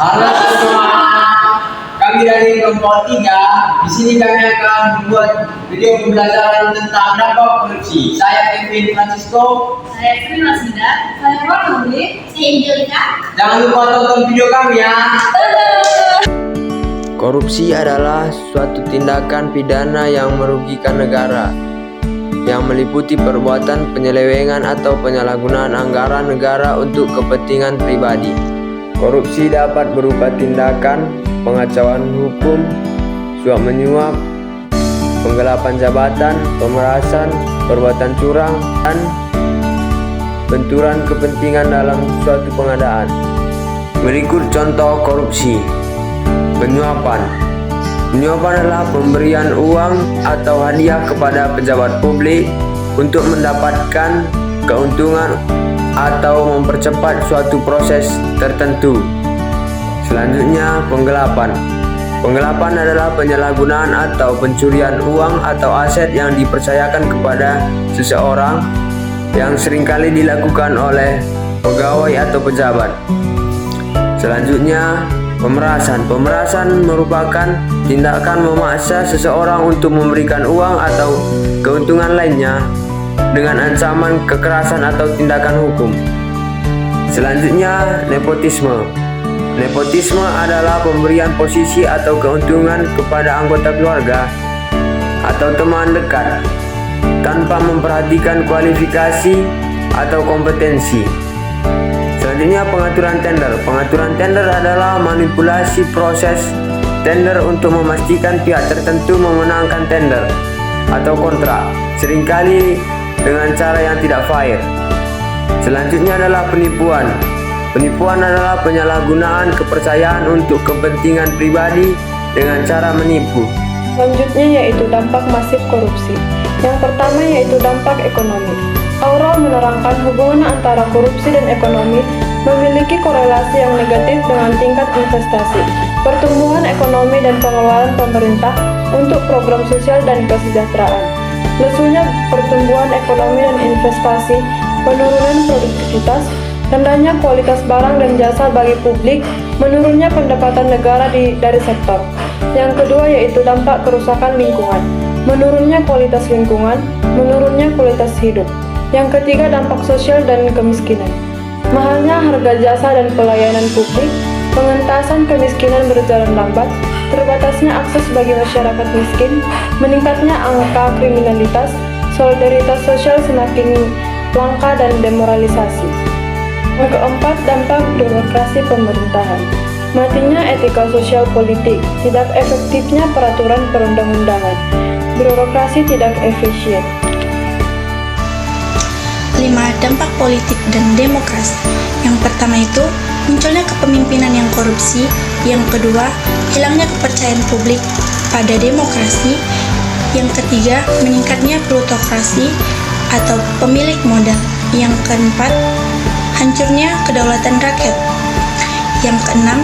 Halo semua, kami dari kelompok 3. Di sini kami akan membuat video pembelajaran tentang dampak korupsi. Saya Kevin Francisco. Saya Kevin Masinda. Saya Romali. Saya Angelika. Jangan lupa tonton video kami ya. Korupsi adalah suatu tindakan pidana yang merugikan negara, yang meliputi perbuatan penyelewengan atau penyalahgunaan anggaran negara untuk kepentingan pribadi. Korupsi dapat berupa tindakan pengacauan hukum, suap menyuap, penggelapan jabatan, pemerasan, perbuatan curang, dan benturan kepentingan dalam suatu pengadaan. Berikut contoh korupsi. Penyuapan. Penyuapan adalah pemberian uang atau hadiah kepada pejabat publik untuk mendapatkan keuntungan atau mempercepat suatu proses tertentu. Selanjutnya, penggelapan. Penggelapan adalah penyalahgunaan atau pencurian uang atau aset yang dipercayakan kepada seseorang yang seringkali dilakukan oleh pegawai atau pejabat. Selanjutnya, pemerasan. Pemerasan merupakan tindakan memaksa seseorang untuk memberikan uang atau keuntungan lainnya dengan ancaman kekerasan atau tindakan hukum. Selanjutnya, nepotisme. Nepotisme adalah pemberian posisi atau keuntungan kepada anggota keluarga atau teman dekat tanpa memperhatikan kualifikasi atau kompetensi. Selanjutnya, pengaturan tender. Pengaturan tender adalah manipulasi proses tender untuk memastikan pihak tertentu memenangkan tender atau kontrak, seringkali dengan cara yang tidak fair. Selanjutnya adalah penipuan. Penipuan adalah penyalahgunaan kepercayaan untuk kepentingan pribadi dengan cara menipu. Selanjutnya yaitu dampak masif korupsi. Yang pertama yaitu dampak ekonomi. Aural menerangkan hubungan antara korupsi dan ekonomi memiliki korelasi yang negatif dengan tingkat investasi, pertumbuhan ekonomi dan pengeluaran pemerintah untuk program sosial dan kesejahteraan. Lesunya pertumbuhan ekonomi dan investasi, penurunan produktivitas, rendahnya kualitas barang dan jasa bagi publik, menurunnya pendapatan negara dari sektor. Yang kedua yaitu dampak kerusakan lingkungan, menurunnya kualitas lingkungan, menurunnya kualitas hidup. Yang ketiga, dampak sosial dan kemiskinan. Mahalnya harga jasa dan pelayanan publik, pengentasan kemiskinan berjalan lambat, terbatasnya akses bagi masyarakat miskin, meningkatnya angka kriminalitas, solidaritas sosial semakin langka dan demoralisasi. Yang keempat, dampak birokrasi pemerintahan. Matinya etika sosial politik, tidak efektifnya peraturan perundang-undangan, birokrasi tidak efisien. 5. Dampak politik dan demokrasi. Yang pertama itu, munculnya kepemimpinan yang korupsi. Yang kedua, hilangnya kepercayaan publik pada demokrasi. Yang ketiga, meningkatnya plutokrasi atau pemilik modal. Yang keempat, hancurnya kedaulatan rakyat. Yang keenam,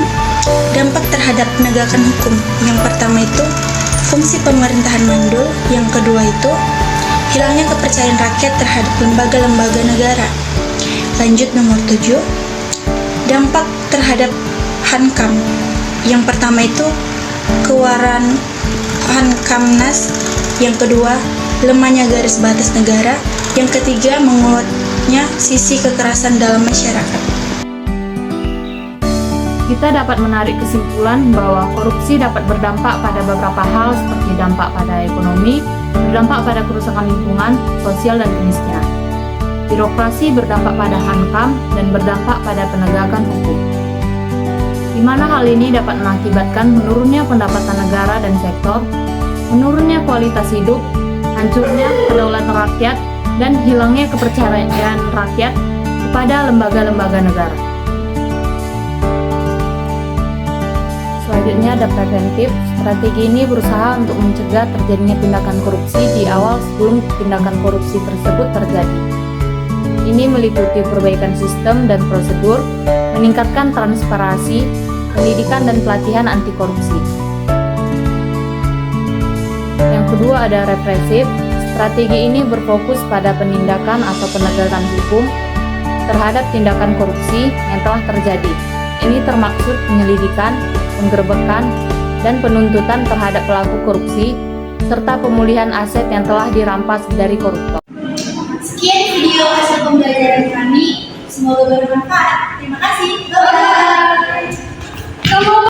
dampak terhadap penegakan hukum. Yang pertama itu, fungsi pemerintahan mandul. Yang kedua itu, hilangnya kepercayaan rakyat terhadap lembaga-lembaga negara. Lanjut nomor 7, dampak terhadap Hankam. Yang pertama itu, kewaran Hankamnas. Yang kedua, lemahnya garis batas negara. Yang ketiga, menguatnya sisi kekerasan dalam masyarakat. Kita dapat menarik kesimpulan bahwa korupsi dapat berdampak pada beberapa hal seperti dampak pada ekonomi, berdampak pada kerusakan lingkungan, sosial, dan kemiskinan. Birokrasi berdampak pada hankam dan berdampak pada penegakan hukum. Di mana hal ini dapat mengakibatkan menurunnya pendapatan negara dan sektor, menurunnya kualitas hidup, hancurnya kedaulatan rakyat, dan hilangnya kepercayaan rakyat kepada lembaga-lembaga negara. Selanjutnya ada preventif. Strategi ini berusaha untuk mencegah terjadinya tindakan korupsi di awal sebelum tindakan korupsi tersebut terjadi. Ini meliputi perbaikan sistem dan prosedur, meningkatkan transparansi, pendidikan dan pelatihan anti korupsi. Yang kedua ada represif. Strategi ini berfokus pada penindakan atau penegakan hukum terhadap tindakan korupsi yang telah terjadi. ini termaksud penyelidikan, penggerbekan, dan penuntutan terhadap pelaku korupsi, serta pemulihan aset yang telah dirampas dari koruptor. Sekian video hasil pembelajaran kami, semoga bermanfaat. Terima kasih. Bye-bye.